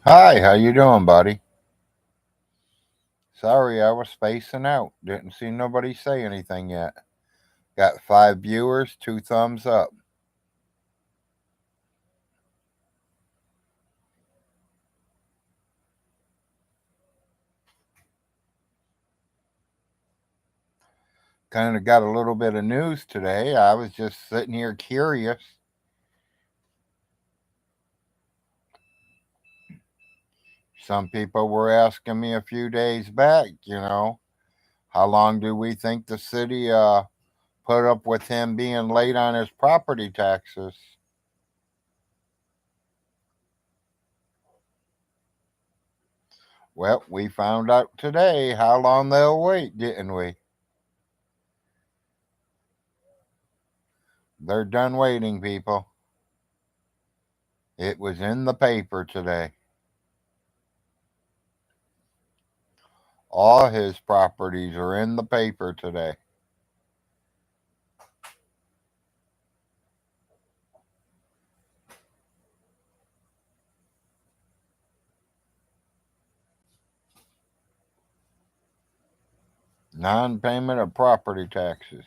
Hi, how you doing, buddy? Sorry, I was spacing out. Didn't see nobody say anything yet. Got 5 viewers, 2 thumbs up. Kind of got a little bit of news today. I was just sitting here curious. Some people were asking me a few days back, how long do we think the city put up with him being late on his property taxes? Well, we found out today how long they'll wait, didn't we? They're done waiting, people. It was in the paper today. All his properties are in the paper today. Non payment of property taxes.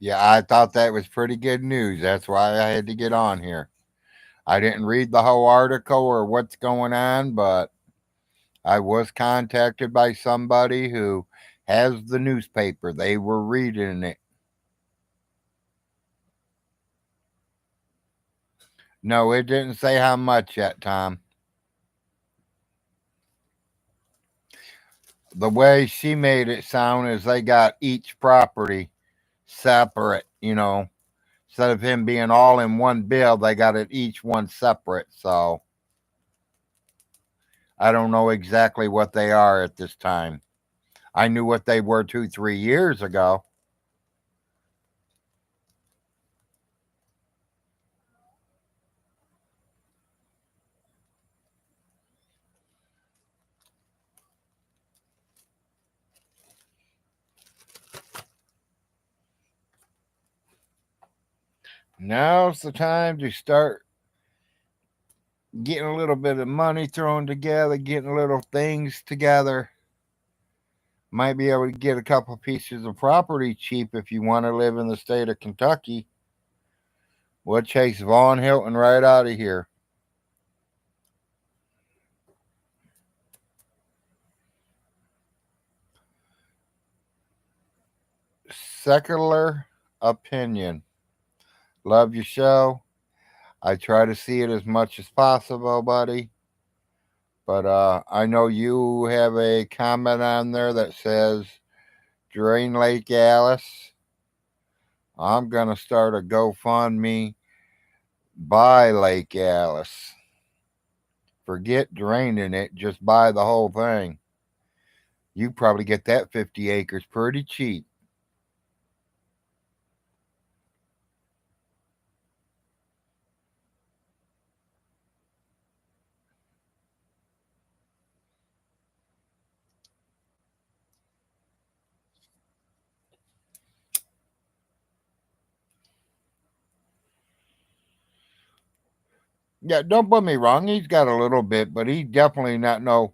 Yeah, I thought that was pretty good news. That's why I had to get on here. I didn't read the whole article or what's going on, but I was contacted by somebody who has the newspaper. They were reading it. No, it didn't say how much yet, Tom. The way she made it sound is they got each property separate, instead of him being all in one bill, they got it each one separate. So I don't know exactly what they are at this time. I knew what they were 2, 3 years ago. Now's the time to start getting a little bit of money thrown together, getting little things together. Might be able to get a couple pieces of property cheap if you want to live in the state of Kentucky. We'll chase Vaughn Hilton right out of here. Secular opinion. Love your show. I try to see it as much as possible, buddy. But I know you have a comment on there that says Drain Lake Alice. I'm gonna start a GoFundMe buy Lake Alice. Forget draining it, just buy the whole thing. You probably get that 50 acres pretty cheap. Yeah, don't put me wrong. He's got a little bit, but he's definitely not no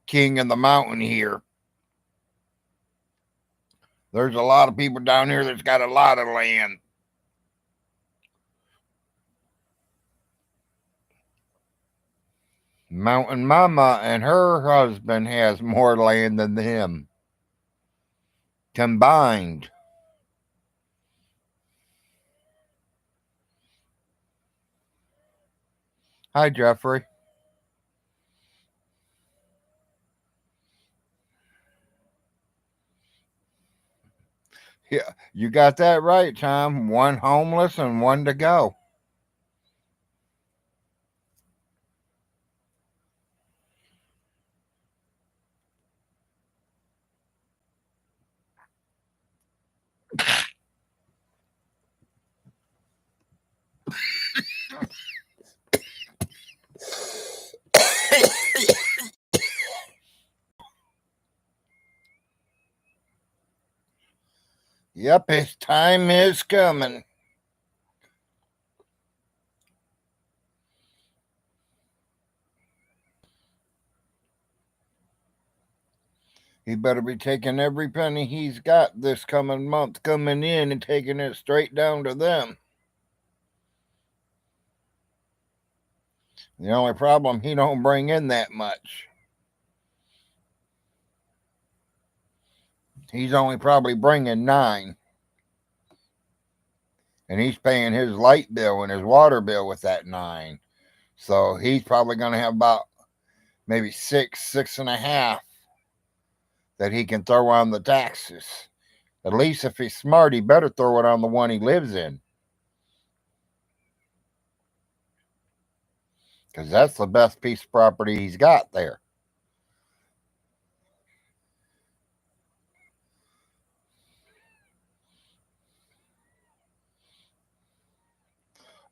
king of the mountain here. There's a lot of people down here that's got a lot of land. Mountain Mama and her husband has more land than him combined. Hi, Jeffrey. Yeah, you got that right, Tom. One homeless and one to go. Yep, his time is coming. He better be taking every penny he's got this coming month coming in and taking it straight down to them. The only problem, he don't bring in that much. He's only probably bringing 9. And he's paying his light bill and his water bill with that 9. So he's probably going to have about maybe 6.5 that he can throw on the taxes. At least if he's smart, he better throw it on the one he lives in. Because that's the best piece of property he's got there.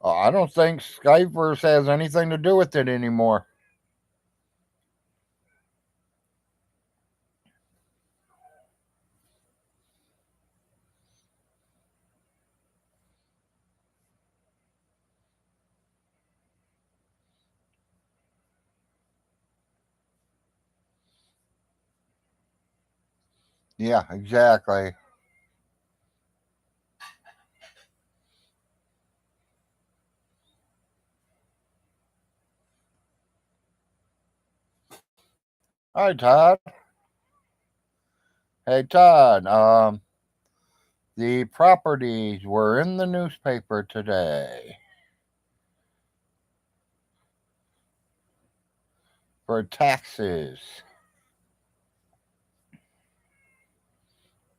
I don't think Skyverse has anything to do with it anymore. Yeah, exactly. Hi, Todd. Hey, Todd. The properties were in the newspaper today for taxes.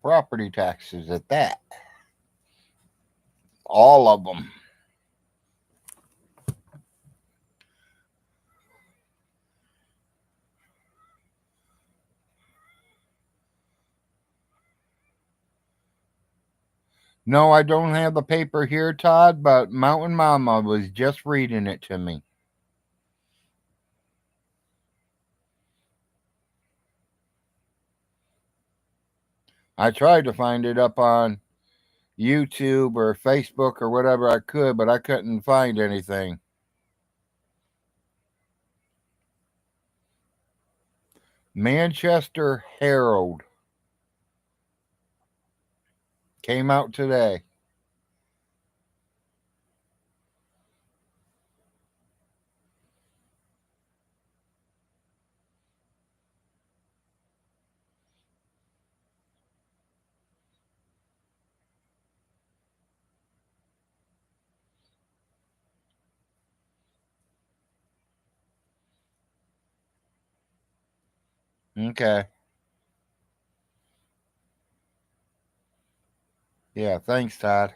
Property taxes at that. All of them. No, I don't have the paper here, Todd, but Mountain Mama was just reading it to me. I tried to find it up on YouTube or Facebook or whatever I could, but I couldn't find anything. Manchester Herald came out today. Okay. Yeah, thanks, Todd.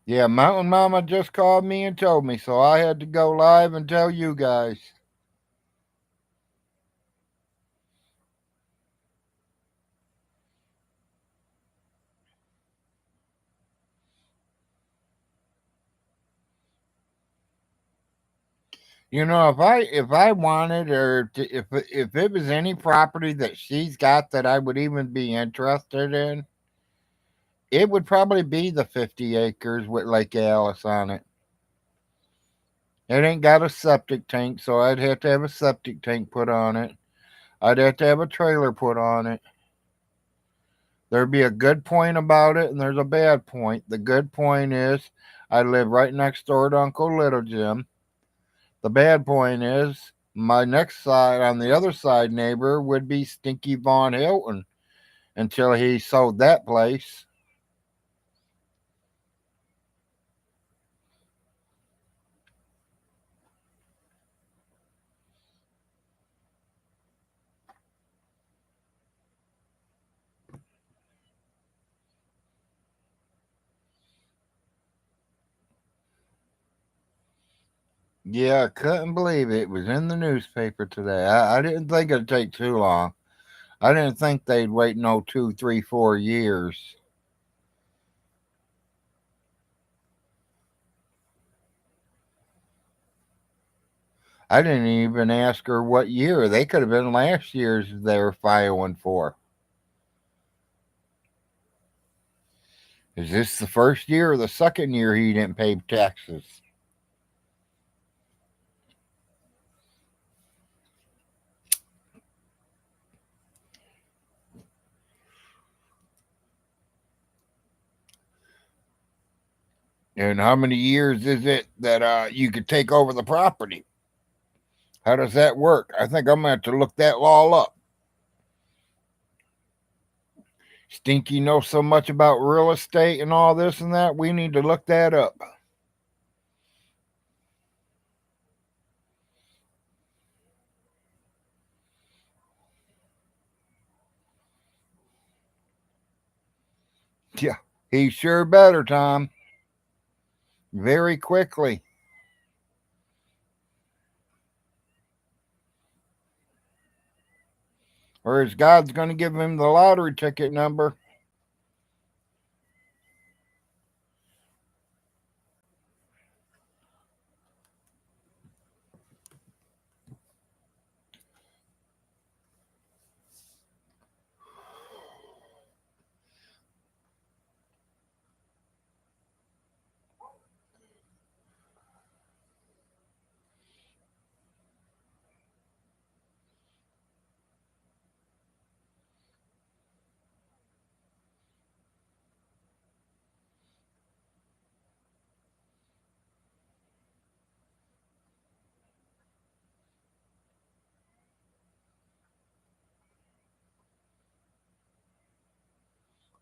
Yeah, Mountain Mama just called me and told me, so I had to go live and tell you guys. You know, if I wanted or if it was any property that she's got that I would even be interested in, it would probably be the 50 acres with Lake Alice on it. It ain't got a septic tank, so I'd have to have a septic tank put on it. I'd have to have a trailer put on it. There'd be a good point about it, and there's a bad point. The good point is I live right next door to Uncle Little Jim. The bad point is my next side, on the other side neighbor, would be Stinky Von Hilton until he sold that place. Yeah, I couldn't believe it. It was in the newspaper today. I didn't think it'd take too long. I didn't think they'd wait no 2, 3, 4 years. I didn't even ask her what year. They could have been last year's they were filing for. Is this the first year or the second year he didn't pay taxes? And how many years is it that you could take over the property? How does that work? I think I'm going to have to look that law up. Stinky knows so much about real estate and all this and that. We need to look that up. Yeah, he sure better, Tom. Very quickly. Or is God's going to give him the lottery ticket number?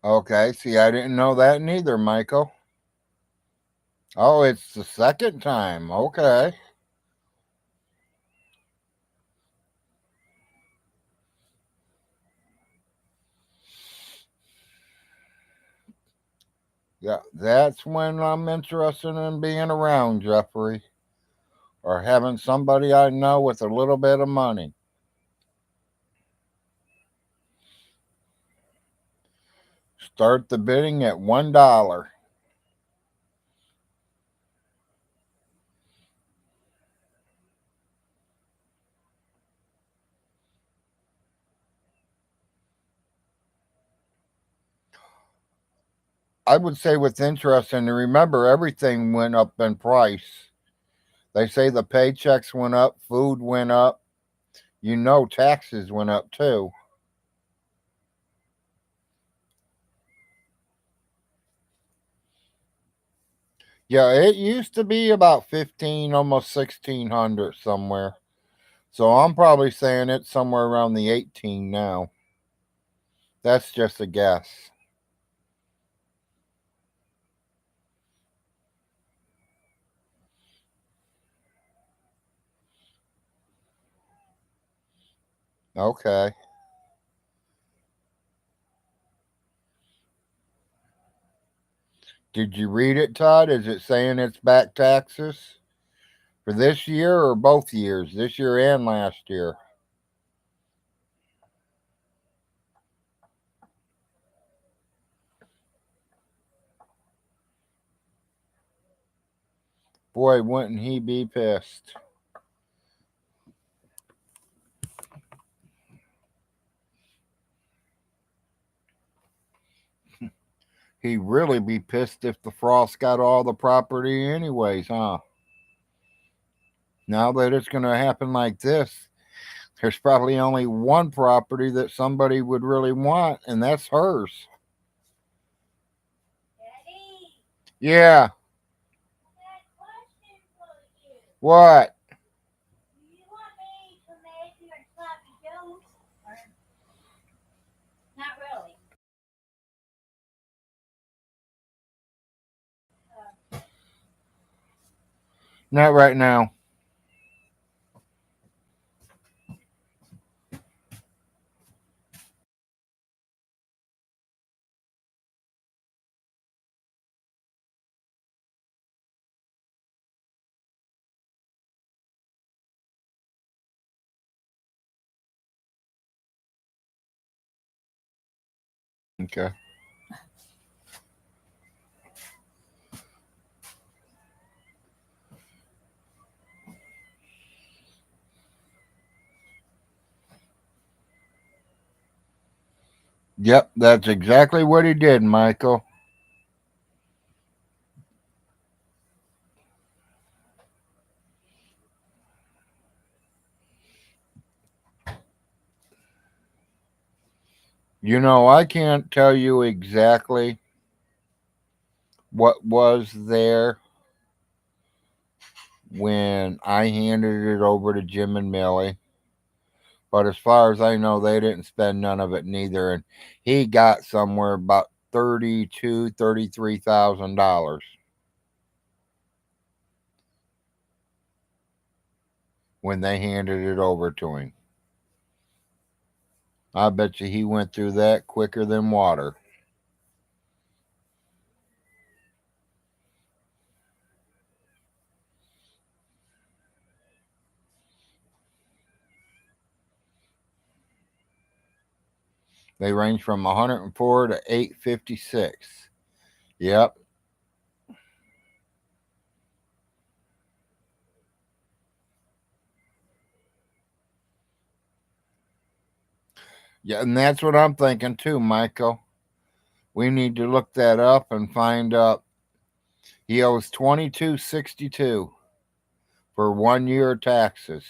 Okay, see, I didn't know that neither, Michael. Oh, it's the second time. Okay. Yeah, that's when I'm interested in being around, Jeffrey, or having somebody I know with a little bit of money. Start the bidding at $1. I would say with interest, and remember, everything went up in price. They say the paychecks went up, food went up, taxes went up too. Yeah, it used to be about 15, almost 1600 somewhere. So I'm probably saying it's somewhere around the 18 now. That's just a guess. Okay. Did you read it, Todd? Is it saying it's back taxes for this year or both years, this year and last year? Boy, wouldn't he be pissed. He'd really be pissed if the Frost got all the property, anyways, huh? Now that it's going to happen like this, there's probably only one property that somebody would really want, and that's hers. Yeah. What? Not right now. Okay. Yep, that's exactly what he did, Michael. I can't tell you exactly what was there when I handed it over to Jim and Millie. But as far as I know, they didn't spend none of it neither. And he got somewhere about $33,000 when they handed it over to him. I bet you he went through that quicker than water. They range from 104 to 856. Yep. Yeah, and that's what I'm thinking too, Michael. We need to look that up and find out. He owes 2262 for 1 year taxes.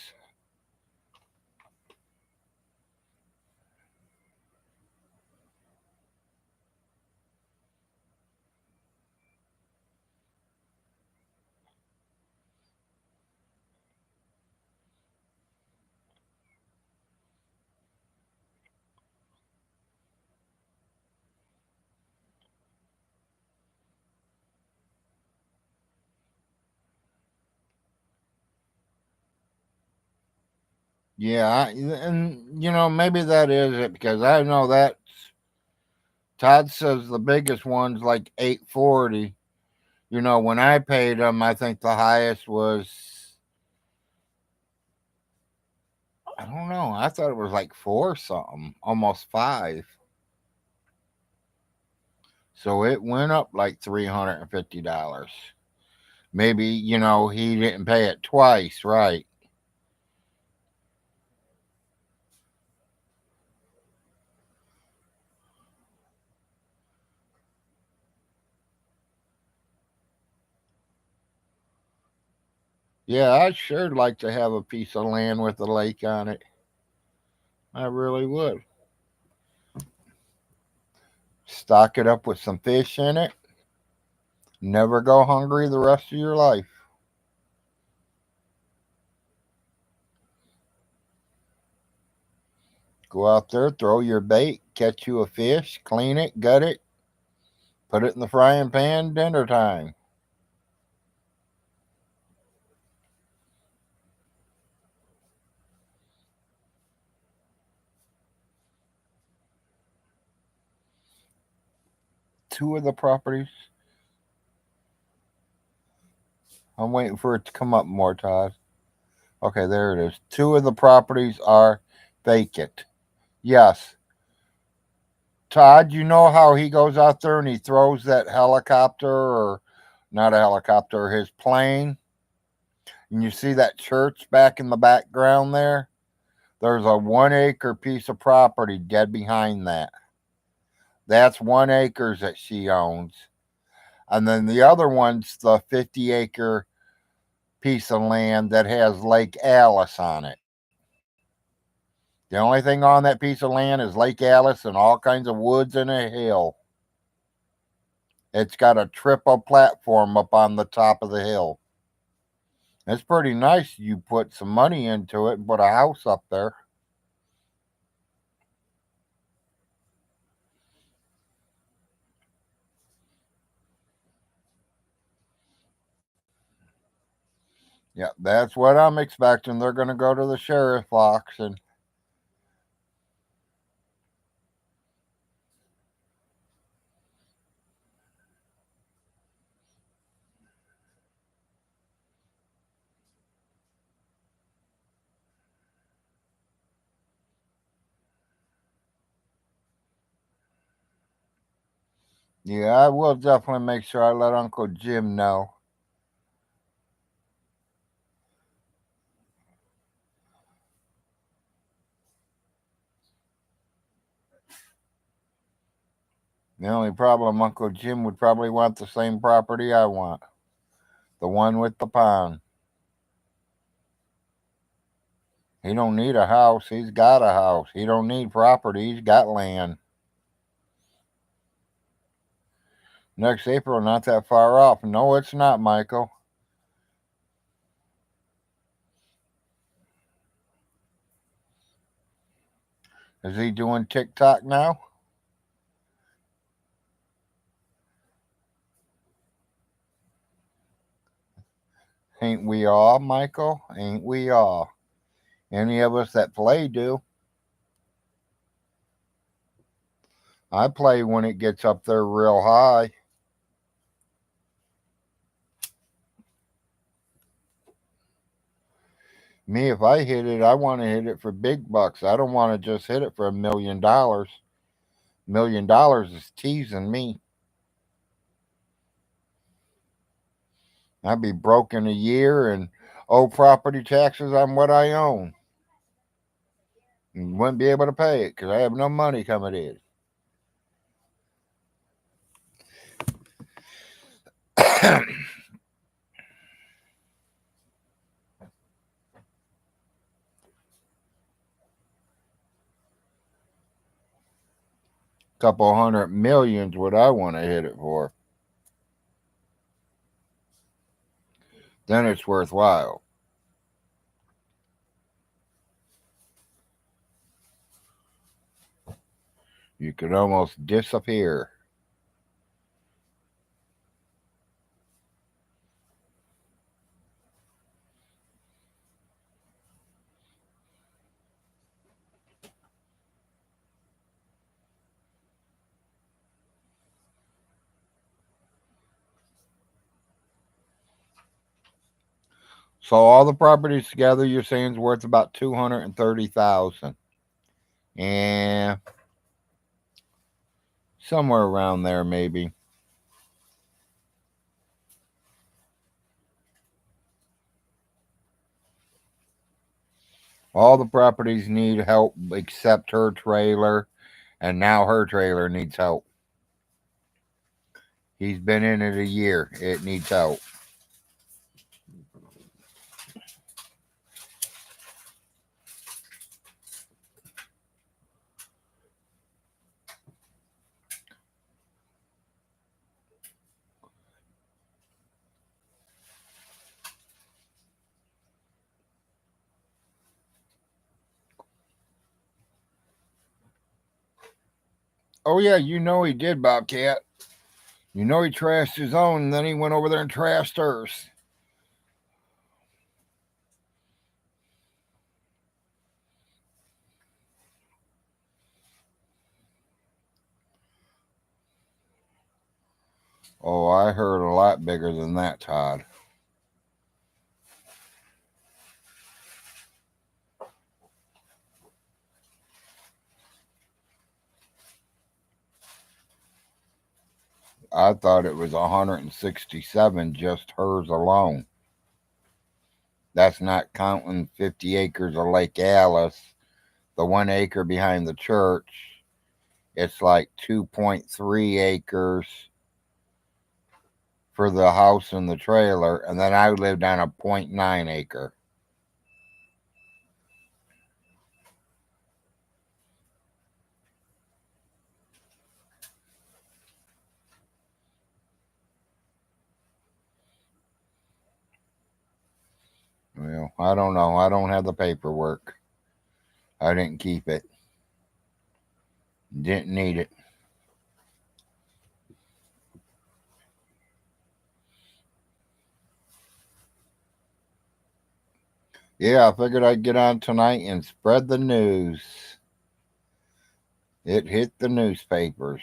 Yeah, and maybe that is it because I know that Todd says the biggest one's like 840. When I paid him, I think the highest was, I don't know. I thought it was like four something, almost five. So it went up like $350. Maybe, he didn't pay it twice, right? Yeah, I'd sure like to have a piece of land with a lake on it. I really would. Stock it up with some fish in it. Never go hungry the rest of your life. Go out there, throw your bait, catch you a fish, clean it, gut it, put it in the frying pan, dinner time. Two of the properties, I'm waiting for it to come up more, Todd. Okay, there it is. Two of the properties are vacant. Yes. Todd, you know how he goes out there and he throws that helicopter, or not a helicopter, his plane, and you see that church back in the background there? There's a 1 acre piece of property dead behind that. That's 1 acre that she owns. And then the other one's the 50 acre piece of land that has Lake Alice on it. The only thing on that piece of land is Lake Alice and all kinds of woods and a hill. It's got a triple platform up on the top of the hill. It's pretty nice. You put some money into it and put a house up there. Yeah, that's what I'm expecting. They're going to go to the sheriff auction. Yeah, I will definitely make sure I let Uncle Jim know. The only problem, Uncle Jim would probably want the same property I want, the one with the pond. He don't need a house. He's got a house. He don't need property. He's got land. Next April, not that far off. No, it's not, Michael. Is he doing TikTok now? Ain't we all, Michael? Ain't we all? Any of us that play do. I play when it gets up there real high. Me, if I hit it, I want to hit it for big bucks. I don't want to just hit it for $1 million. $1 million is teasing me. I'd be broke in a year and owe property taxes on what I own. And wouldn't be able to pay it because I have no money coming in. Couple hundred millions what I want to hit it for. Then it's worthwhile. You could almost disappear. So all the properties together, you're saying is worth about 230,000, and somewhere around there maybe. All the properties need help except her trailer, and now her trailer needs help. He's been in it a year. It needs help. Oh yeah, you know he did, Bobcat. You know he trashed his own, and then he went over there and trashed hers. Oh, I heard a lot bigger than that, Todd. I thought it was 167, just hers alone. That's not counting 50 acres of Lake Alice, the 1 acre behind the church. It's like 2.3 acres for the house and the trailer, and then I lived on a .9 acre. Well, I don't know. I don't have the paperwork. I didn't keep it. Didn't need it. Yeah, I figured I'd get on tonight and spread the news. It hit the newspapers.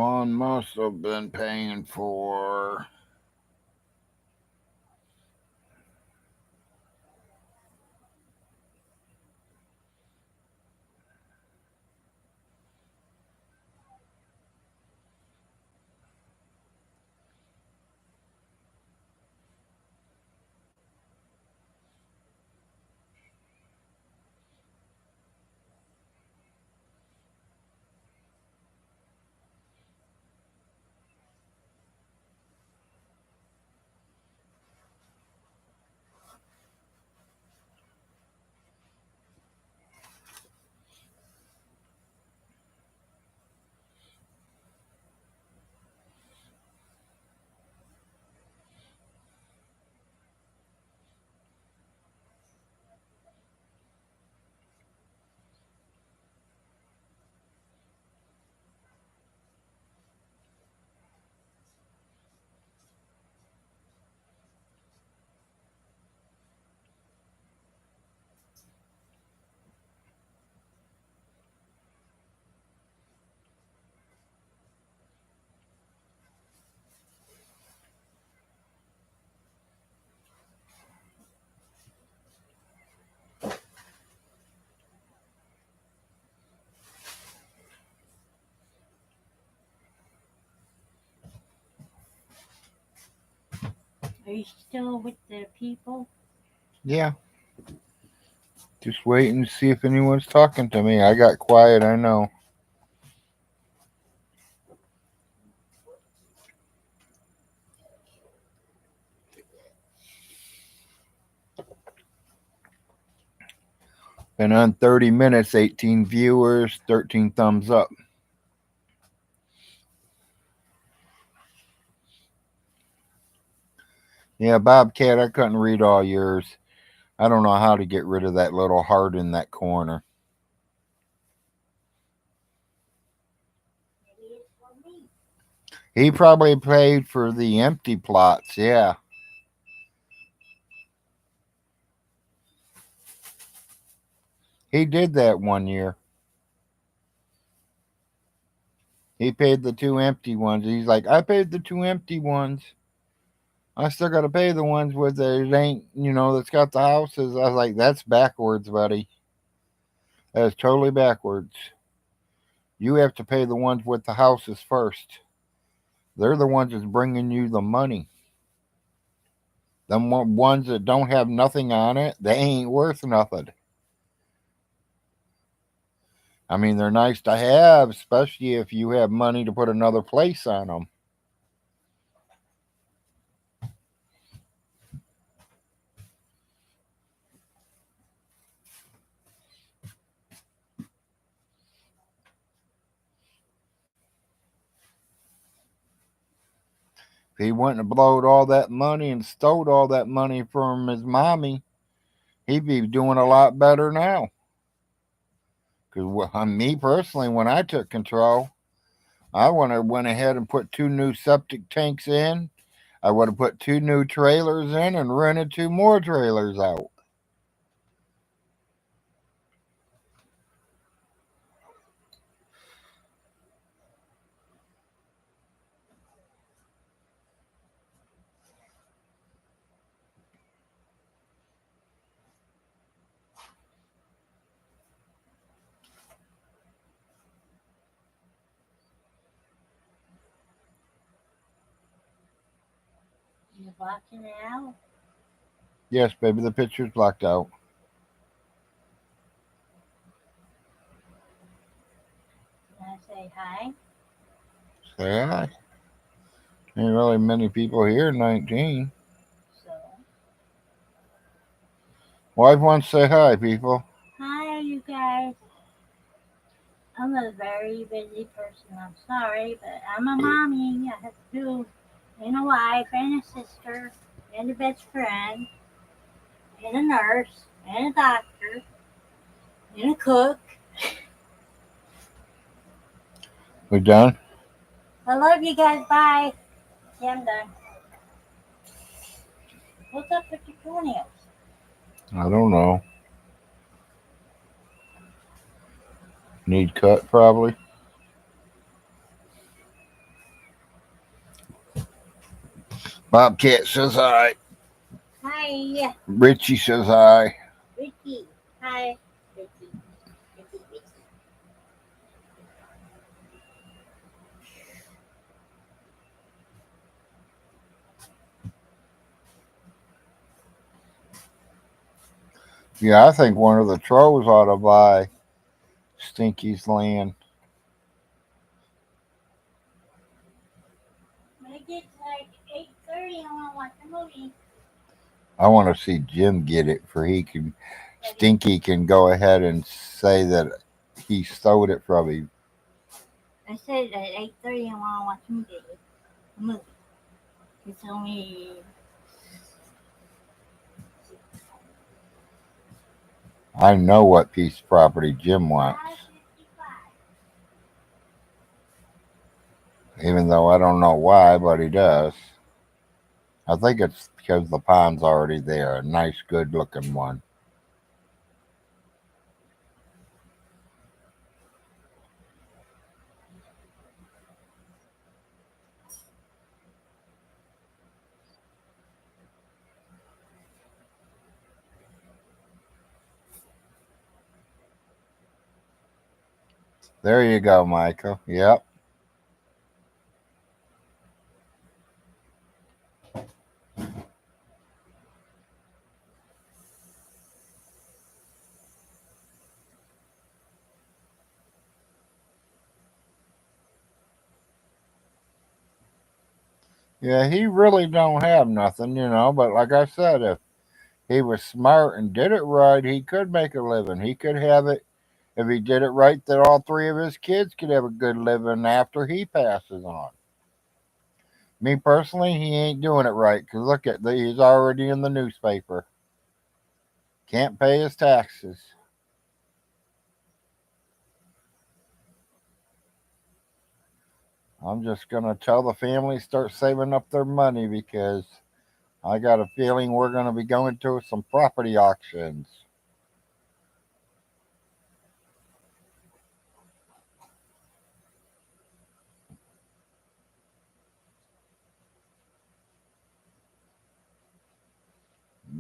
one must have been paying for. Are you still with the people? Yeah, just waiting to see if anyone's talking to me. I got quiet, I know. Been on 30 minutes, 18 viewers, 13 thumbs up. Yeah, Bobcat, I couldn't read all yours. I don't know how to get rid of that little heart in that corner. Maybe it's for me. He probably paid for the empty plots, yeah. He did that one year. He paid the two empty ones. He's like, I paid the two empty ones. I still got to pay the ones with the it ain't, that's got the houses. I was like, that's backwards, buddy. That is totally backwards. You have to pay the ones with the houses first. They're the ones that's bringing you the money. Them ones that don't have nothing on it, they ain't worth nothing. I mean, they're nice to have, especially if you have money to put another place on them. If he wouldn't have blowed all that money and stole all that money from his mommy, he'd be doing a lot better now. Because me personally, when I took control, I would have went ahead and put two new septic tanks in. I would have put two new trailers in and rented two more trailers out. You're blocking it out. Yes, baby, the picture's blocked out. Can I say hi? Say hi. Ain't really many people here, 19. So, Wife wants to say hi, people. hi, you guys. I'm a very busy person. I'm sorry, but I'm a mommy. I have to do, and a wife, and a sister, and a best friend, and a nurse, and a doctor, and a cook. We done? I love you guys. Bye. Yeah, I'm done. What's up with your toenails? I don't know. Need cut, probably. Bobcat says hi. Hi, Richie says hi. Ricky. Hi, Ricky. Ricky. Yeah, I think one of the trolls ought to buy Stinky's land. When it gets like 8:30, I want to watch a movie. I want to see Jim get it for he can Stinky can go ahead and say that he stole it from him. I said at 8:30, I want to watch a movie. A movie. It's only. I know what piece of property Jim wants, 5:55. even though I don't know why, but he does. I think it's because the pond's already there, a nice, good looking one. There you go, Michael. Yep. Yeah, he really don't have nothing, but like I said, if he was smart and did it right, he could make a living. He could have it if he did it right that all three of his kids could have a good living after he passes on. Me personally, he ain't doing it right because look at he's already in the newspaper. Can't pay his taxes. I'm just gonna tell the family start saving up their money because I got a feeling we're gonna be going to some property auctions.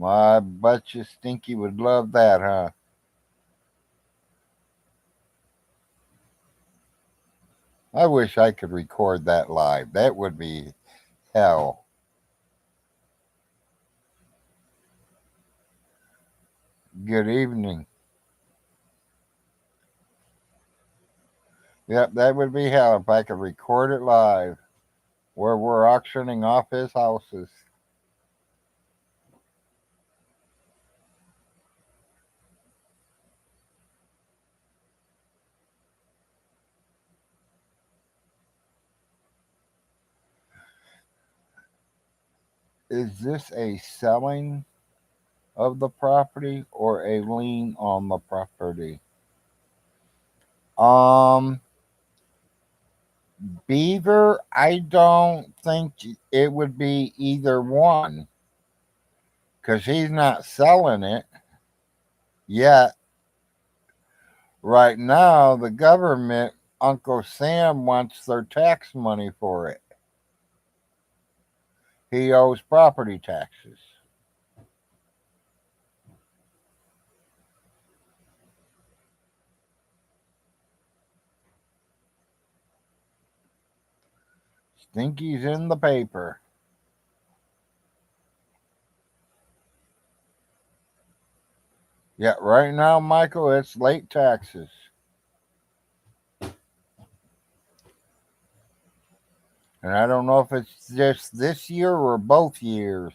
I bet you Stinky would love that, huh? I wish I could record that live. That would be hell. Good evening. Yep, that would be hell if I could record it live where we're auctioning off his houses. Is this a selling of the property or a lien on the property? Um, Beaver, I don't think it would be either one because he's not selling it yet. Right now, the government, Uncle Sam wants their tax money for it. He owes property taxes. Stinky's in the paper. Yeah, right now, Michael, it's late taxes. And I don't know if it's just this year or both years.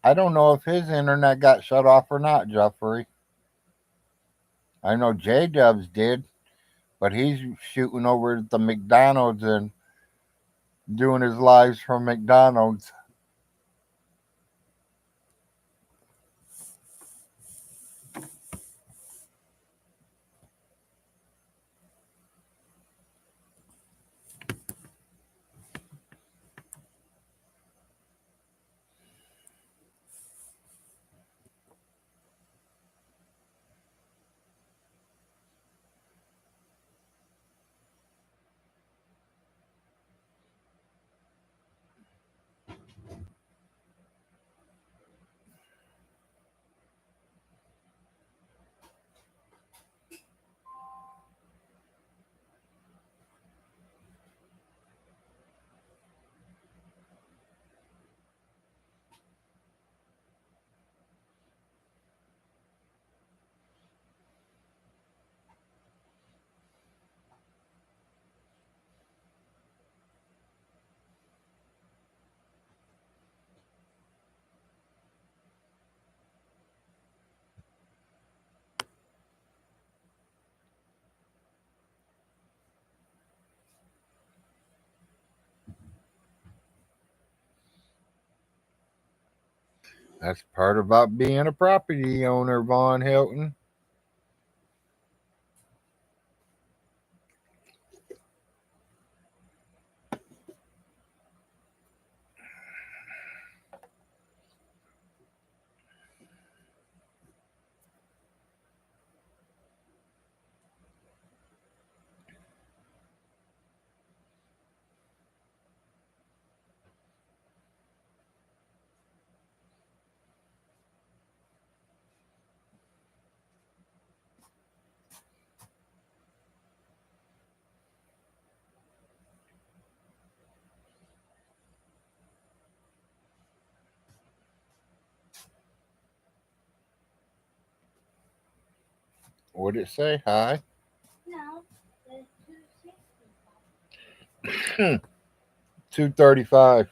I don't know if his internet got shut off or not, Jeffrey. I know J Dubs did, but he's shooting over at the McDonald's and doing his lives from McDonald's. That's part about being a property owner, Von Hilton. What'd it say? Hi. No, the 260. 235.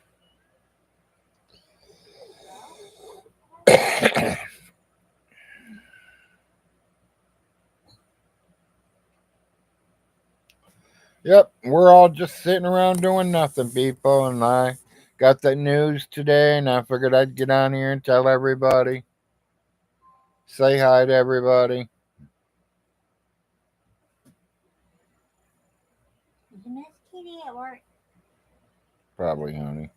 Yep, we're all just sitting around doing nothing, people, and I got the news today, and I figured I'd get on here and tell everybody, say hi to everybody. Is Miss Kitty at work? Probably, honey.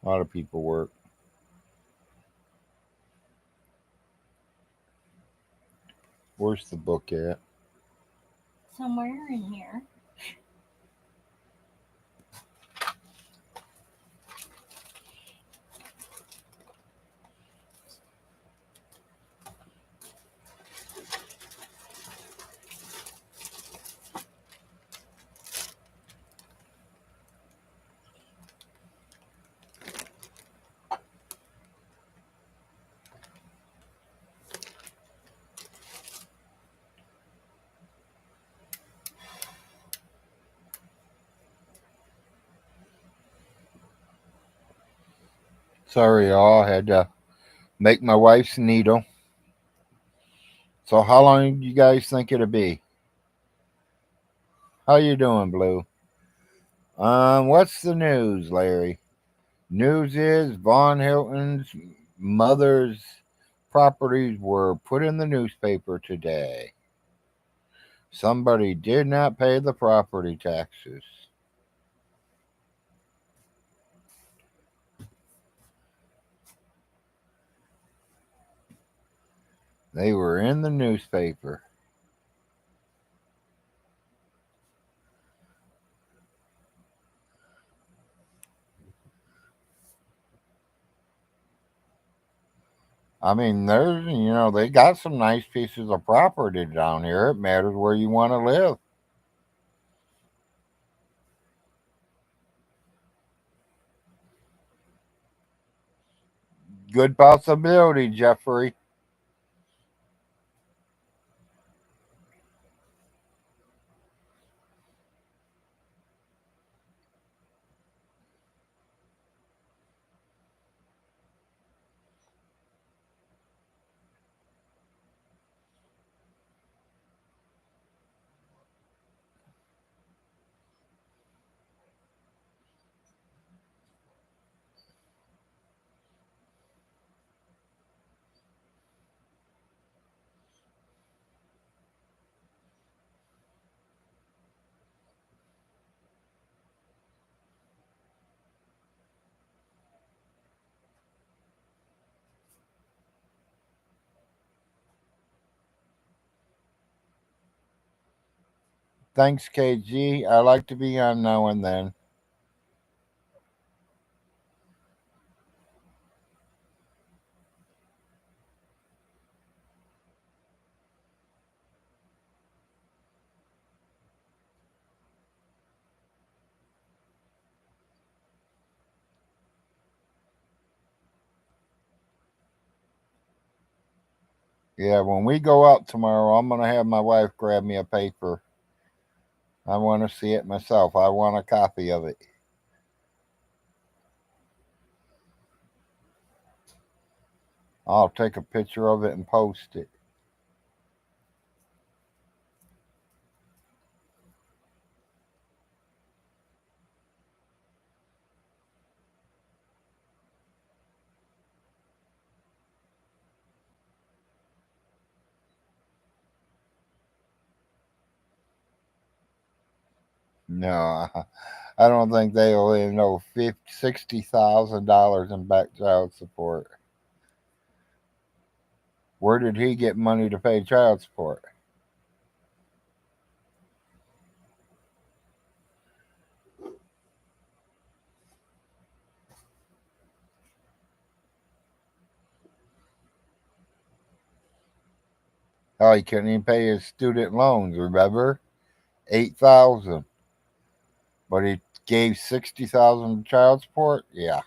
A lot of people work. Where's the book at? Somewhere in here. Sorry, y'all. I had to make my wife's needle. So, how long do you guys think it'll be? How you doing, Blue? What's the news, Larry? News is Von Hilton's mother's properties were put in the newspaper today. Somebody did not pay the property taxes. They were in the newspaper. I mean, they got some nice pieces of property down here. It matters where you want to live. Good possibility, Jeffrey. Thanks, KG. I like to be on now and then. Yeah, when we go out tomorrow, I'm gonna have my wife grab me a paper. I want to see it myself. I want a copy of it. I'll take a picture of it and post it. No, I don't think they owe him no $60,000 in back child support. Where did he get money to pay child support? Oh, he couldn't even pay his student loans. Remember, 8,000, but he gave 60,000 child support. Yeah.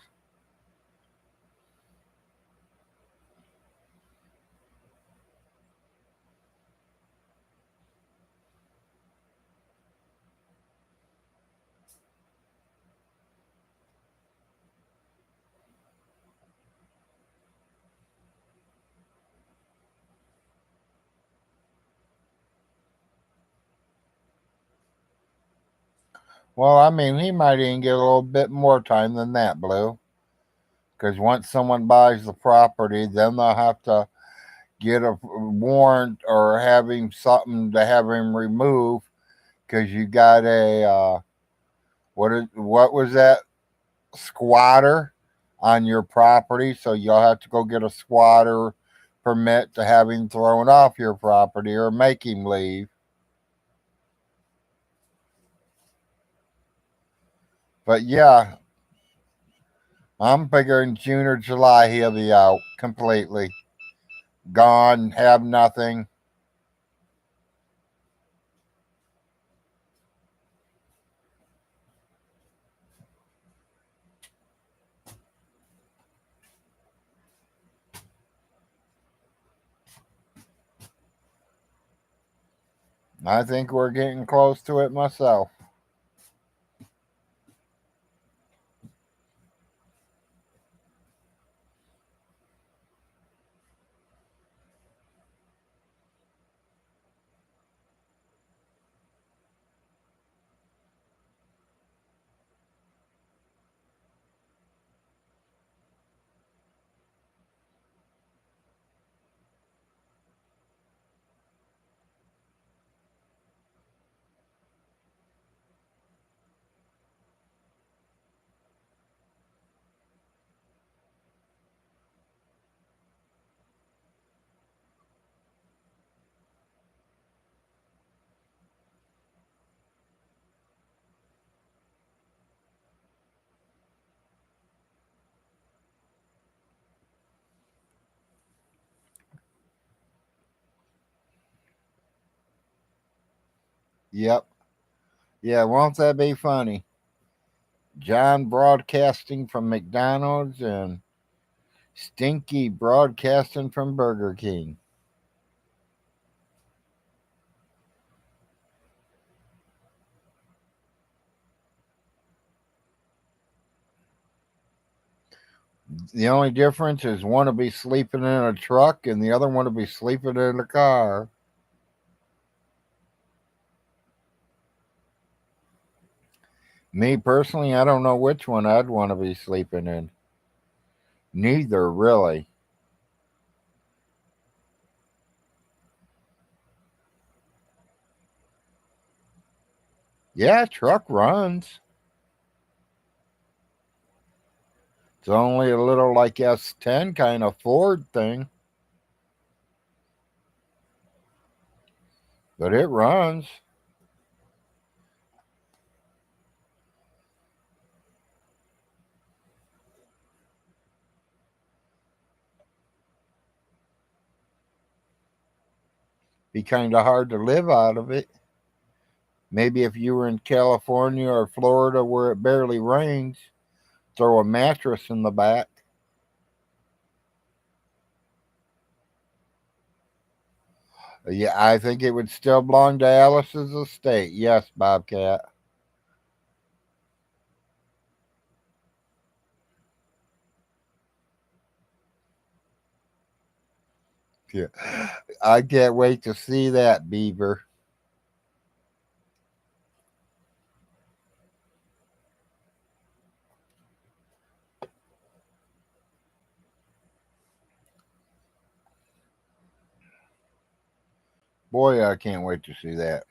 Well, I mean, he might even get a little bit more time than that, Blue. Because once someone buys the property, then they'll have to get a warrant or have him something to have him remove. Because you got a what was that, squatter on your property, so you'll have to go get a squatter permit to have him thrown off your property or make him leave. But yeah, I'm figuring June or July he'll be out completely. Gone, have nothing. I think we're getting close to it myself. Yep. Yeah, won't that be funny? John broadcasting from McDonald's and Stinky broadcasting from Burger King. The only difference is one will be sleeping in a truck and the other one will be sleeping in a car. Me personally, I don't know which one I'd want to be sleeping in. Neither, really. Yeah, truck runs. It's only a little like S10 kind of Ford thing, but it runs. Be kind of hard to live out of it. Maybe if you were in California or Florida where it barely rains, throw a mattress in the back. Yeah, I think it would still belong to Alice's estate. Yes, Bobcat. Yeah. I can't wait to see that, Beaver. Boy, I can't wait to see that.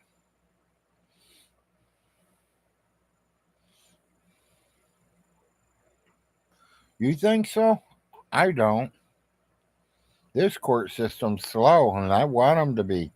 You think so? I don't. This court system's slow, and I want them to be.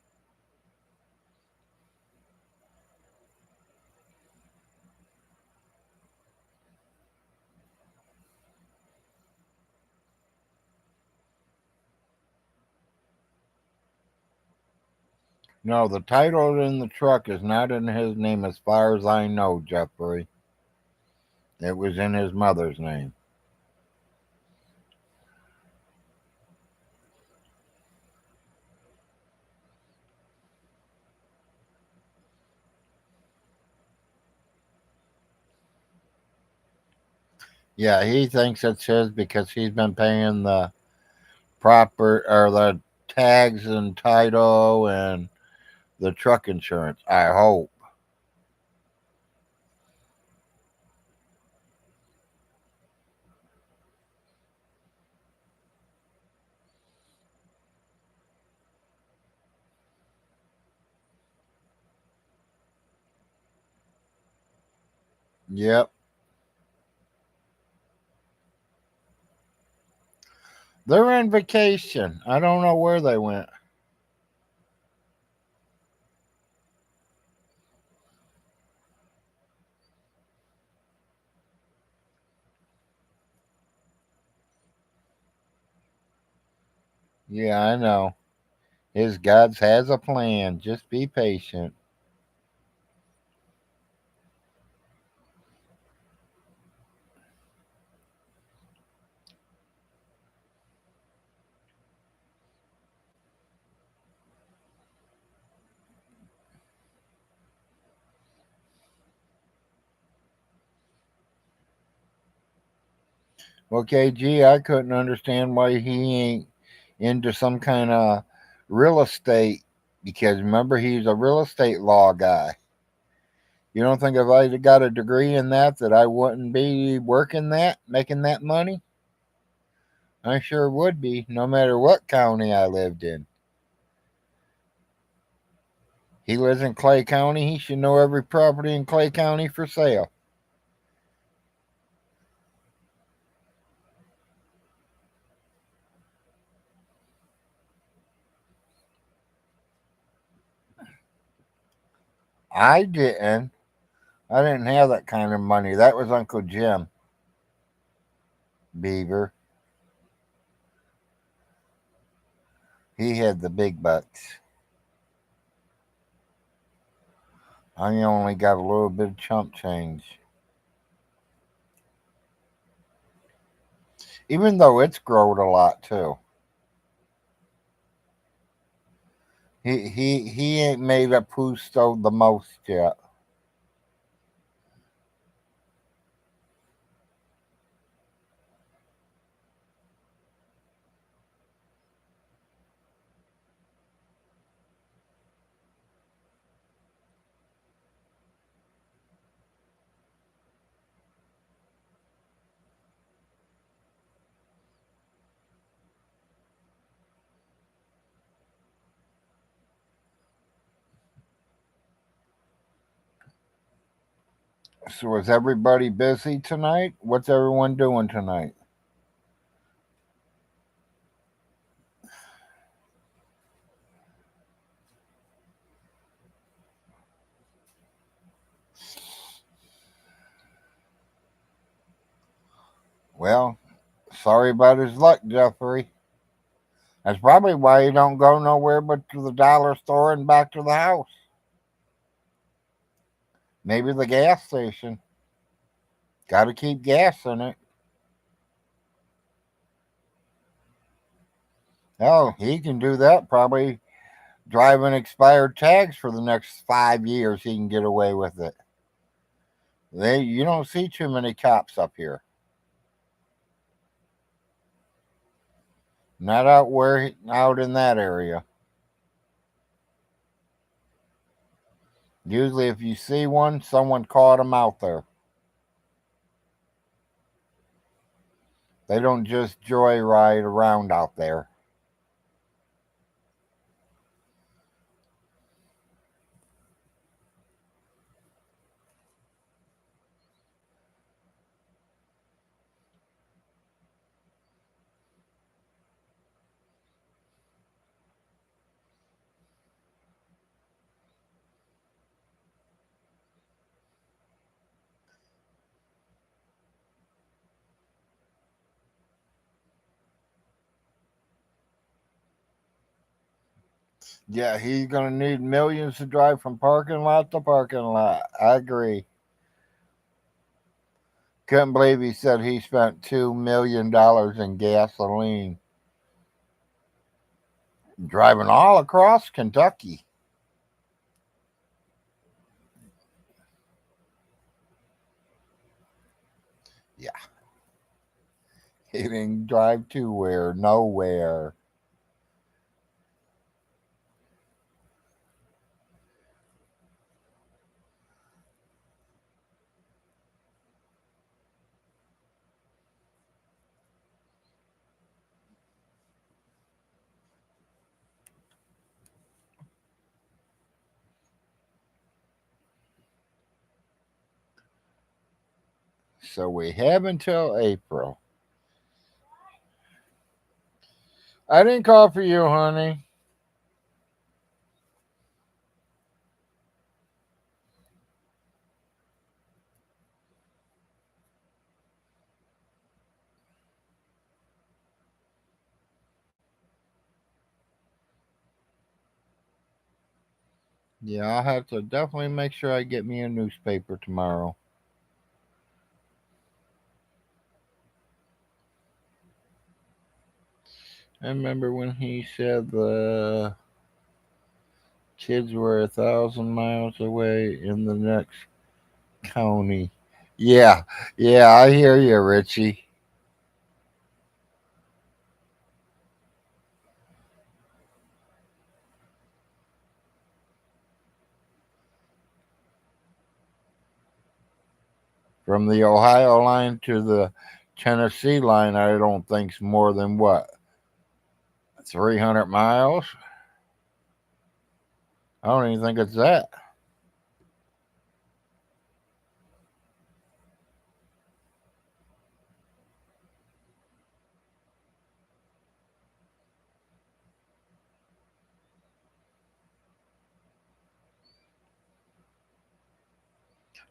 No, the title in the truck is not in his name as far as I know, Jeffrey. It was in his mother's name. Yeah, he thinks it's his because he's been paying the proper or the tags and title and the truck insurance. I hope. Yep. They're on vacation. I don't know where they went. Yeah, I know. His gods has a plan. Just be patient. Okay, gee, I couldn't understand why he ain't into some kind of real estate because remember he's a real estate law guy. You don't think if I got a degree in that I wouldn't be working that, making that money? I sure would be, no matter what county I lived in. He lives in Clay County. He should know every property in Clay County for sale. I didn't. I didn't have that kind of money. That was Uncle Jim Beaver. He had the big bucks. I only got a little bit of chump change. Even though it's growed a lot too. He ain't made a Pusto the most yet. So is everybody busy tonight? What's everyone doing tonight? Well, sorry about his luck, Jeffrey. That's probably why he don't go nowhere but to the dollar store and back to the house. Maybe the gas station. Got to keep gas in it. Oh, he can do that probably driving expired tags for the next 5 years. He can get away with it. You don't see too many cops up here. Not out in that area. Usually, if you see one, someone caught him out there. They don't just joyride around out there. Yeah, he's gonna need millions to drive from parking lot to parking lot. I agree. Couldn't believe he said he spent $2 million in gasoline driving all across Kentucky. Yeah, he didn't drive to where, nowhere. So we have until April. I didn't call for you, honey. Yeah, I'll have to definitely make sure I get me a newspaper tomorrow. I remember when he said the kids were 1,000 miles away in the next county. Yeah, yeah, I hear you, Richie. From the Ohio line to the Tennessee line, I don't think's more than what, 300 miles. I don't even think it's that.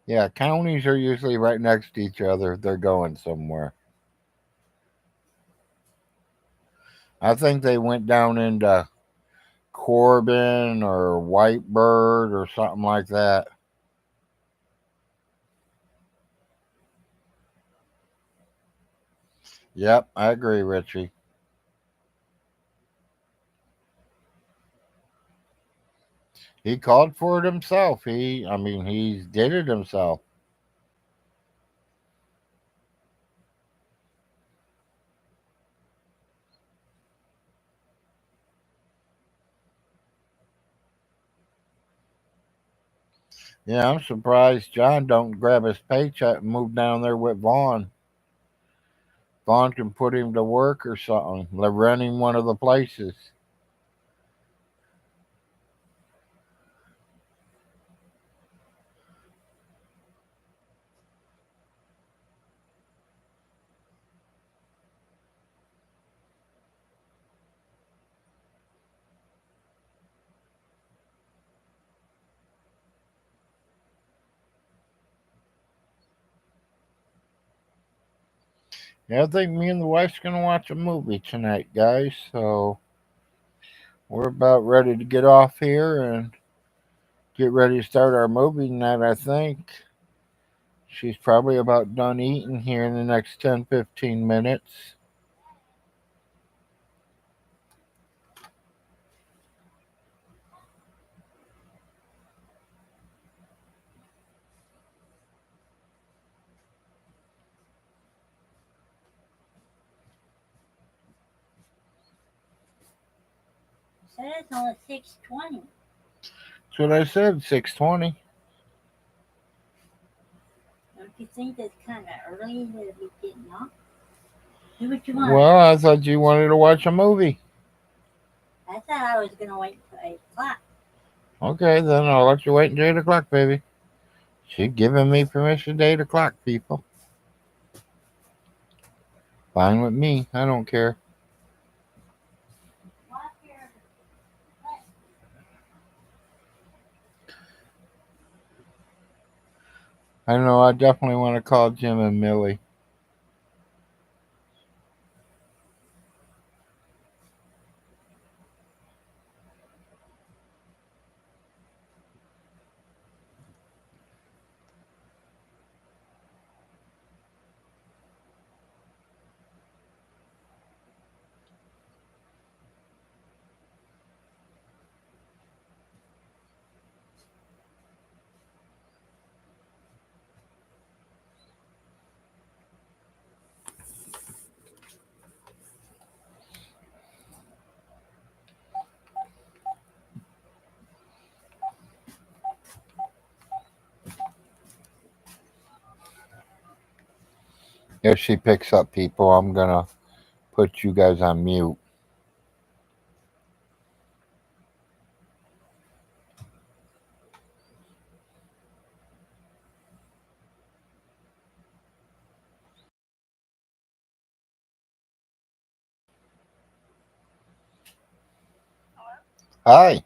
Yeah, counties are usually right next to each other. They're going somewhere. I think they went down into Corbin or Whitebird or something like that. Yep, I agree, Richie. He called for it himself. He did it himself. Yeah, I'm surprised John don't grab his paycheck and move down there with Vaughn. Vaughn can put him to work or something. Like renting one of the places. Yeah, I think me and the wife's gonna watch a movie tonight, guys. So we're about ready to get off here and get ready to start our movie tonight, I think. She's probably about done eating here in the next 10, 15 minutes. said it's only 6:20. That's what I said. 6:20. Don't you think that's kind of early to be getting up? Do what you want. Well, I thought you wanted to watch a movie. I thought I was gonna wait till 8 o'clock. Okay, then I'll let you wait until 8 o'clock, baby. She's giving me permission to 8 o'clock, people. Fine with me. I don't care. Watch your I know. I definitely want to call Jim and Millie. If she picks up, people, I'm gonna put you guys on mute. Hi.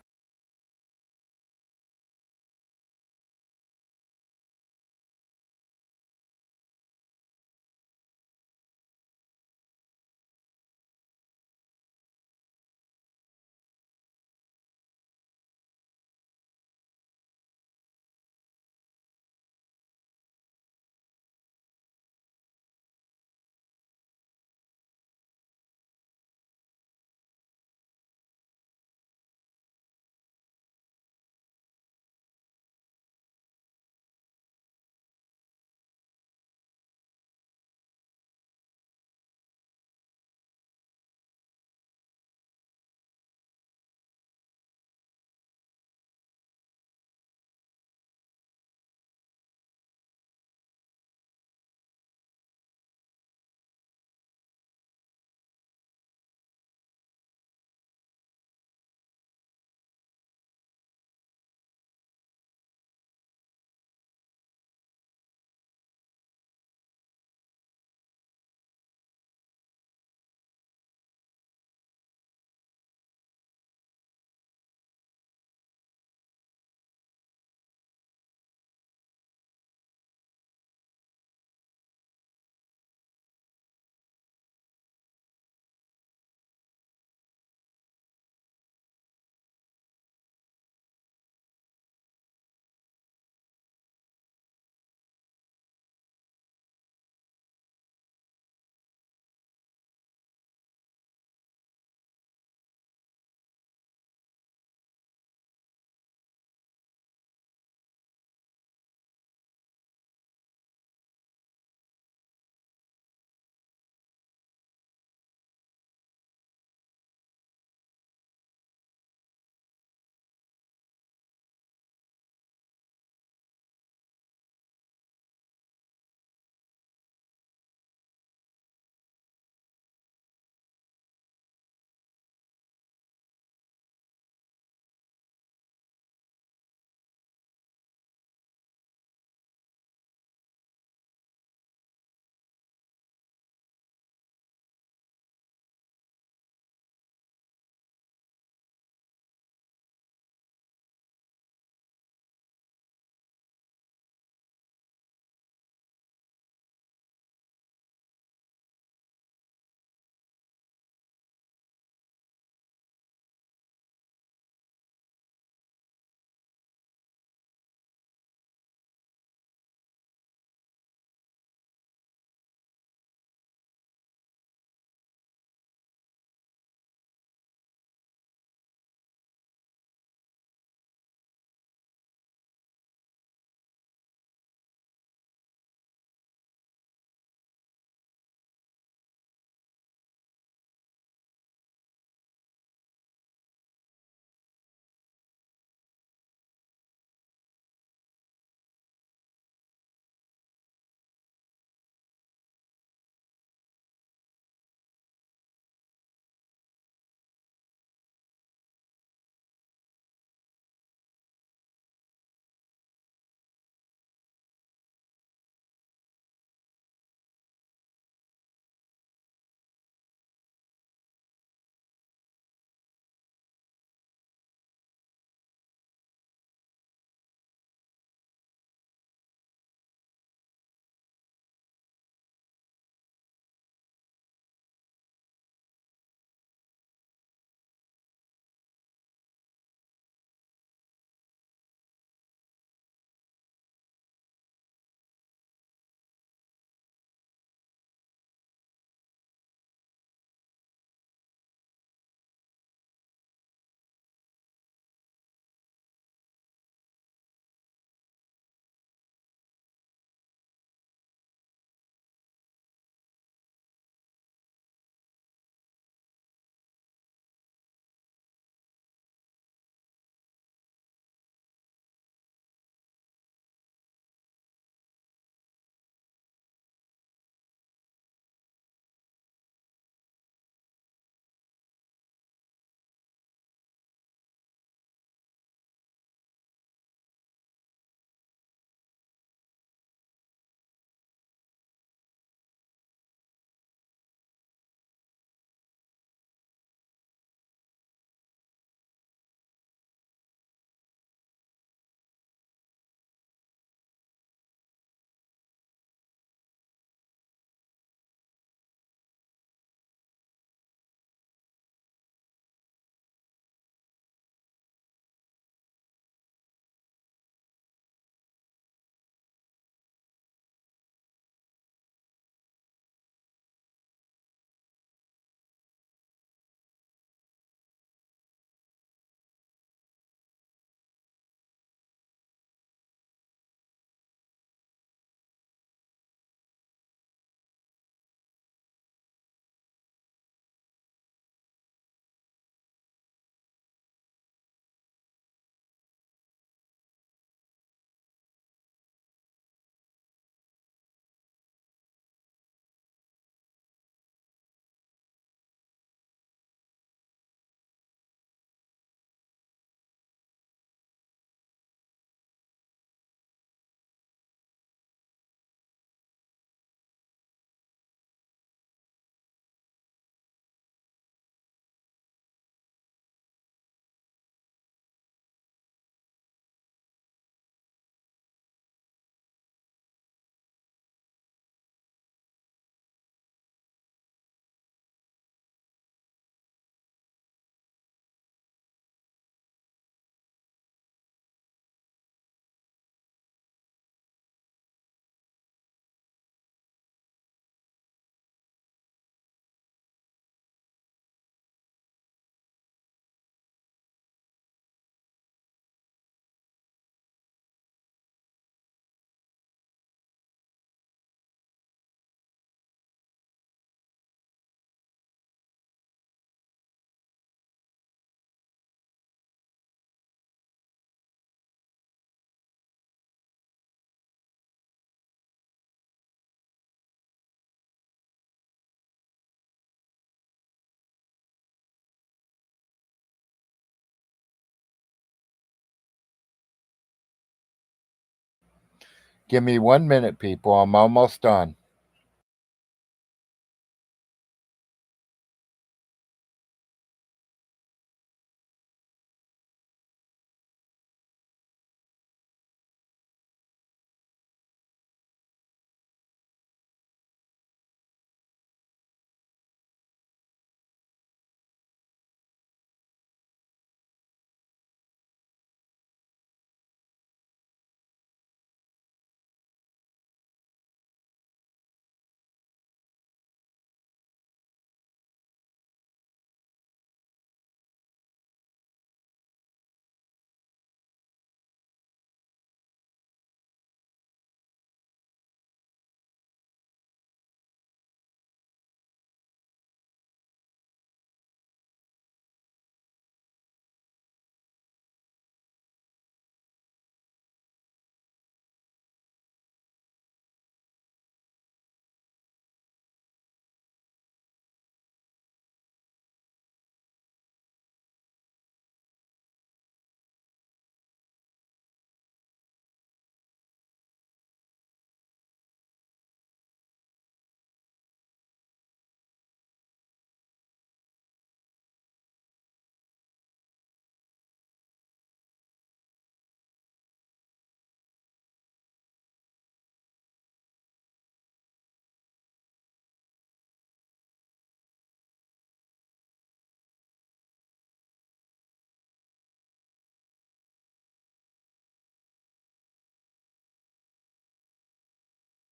Give me 1 minute, people. I'm almost done.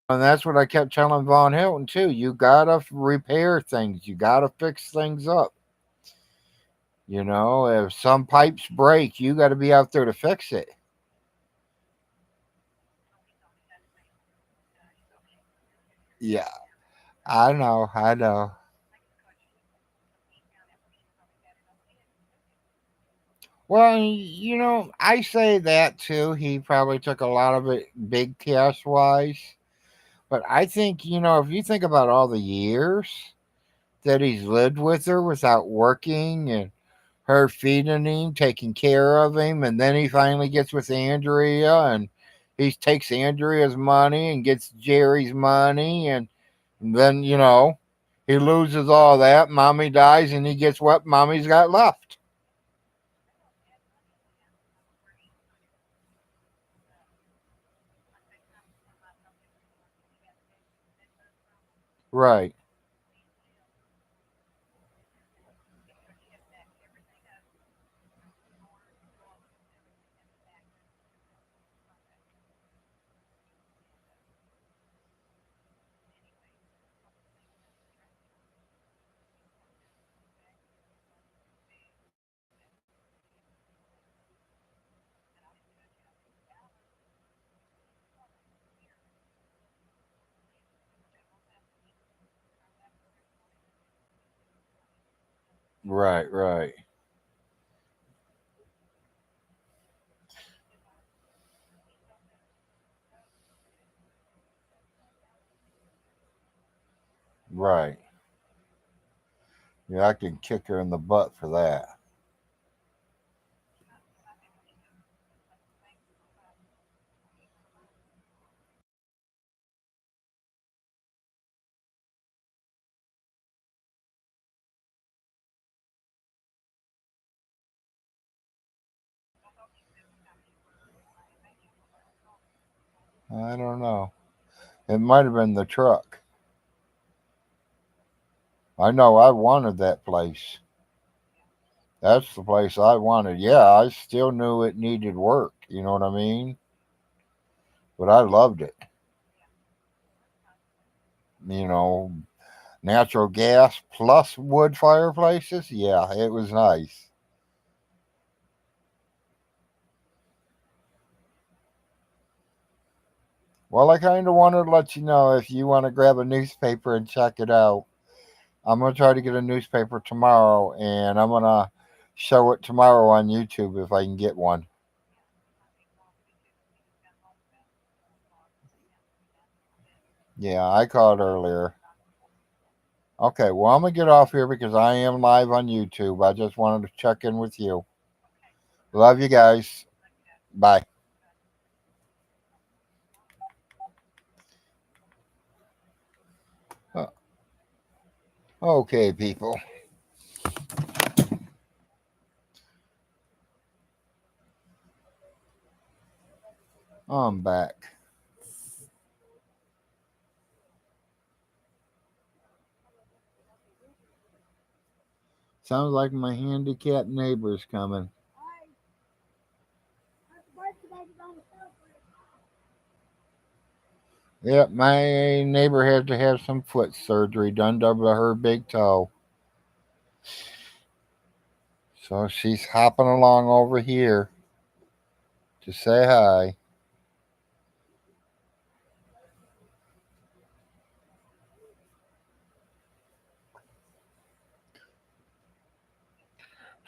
And that's what I kept telling Von Hilton too. You gotta repair things. You gotta fix things up. If some pipes break, you got to be out there to fix it. Yeah, I know. I know. Well, I say that too. He probably took a lot of it big cash wise. But I think, if you think about all the years that he's lived with her without working and her feeding him, taking care of him, and then he finally gets with Andrea and he takes Andrea's money and gets Jerry's money, and then, he loses all that. Mommy dies and he gets what mommy's got left. Right, right, right, right. Yeah, I can kick her in the butt for that. I don't know. It might have been the truck. I know I wanted that place. That's the place I wanted. Yeah, I still knew it needed work. You know what I mean? But I loved it. You know, natural gas plus wood fireplaces. Yeah, it was nice. Well, I kind of wanted to let you know if you want to grab a newspaper and check it out. I'm going to try to get a newspaper tomorrow and I'm going to show it tomorrow on YouTube if I can get one. Yeah, I called earlier. Okay, well, I'm going to get off here because I am live on YouTube. I just wanted to check in with you. Love you guys. Bye. Okay, people. I'm back. Sounds like my handicapped neighbor's coming. Yep, my neighbor had to have some foot surgery done to her big toe. So she's hopping along over here to say hi.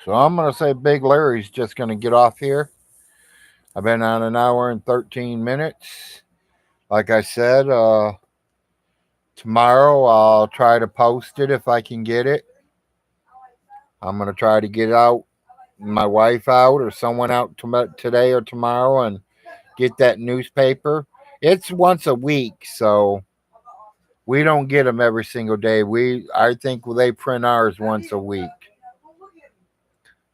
So I'm going to say Big Larry's just going to get off here. I've been on an hour and 13 minutes. Like I said, tomorrow I'll try to post it if I can get it. I'm going to try to get out, my wife out, or someone out today or tomorrow and get that newspaper. It's once a week, so we don't get them every single day. I think they print ours once a week.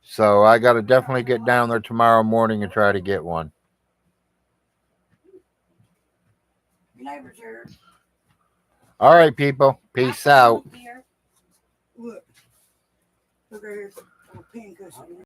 So I got to definitely get down there tomorrow morning and try to get one. All right, people. Peace out. Look. Look right here. A pin cushion.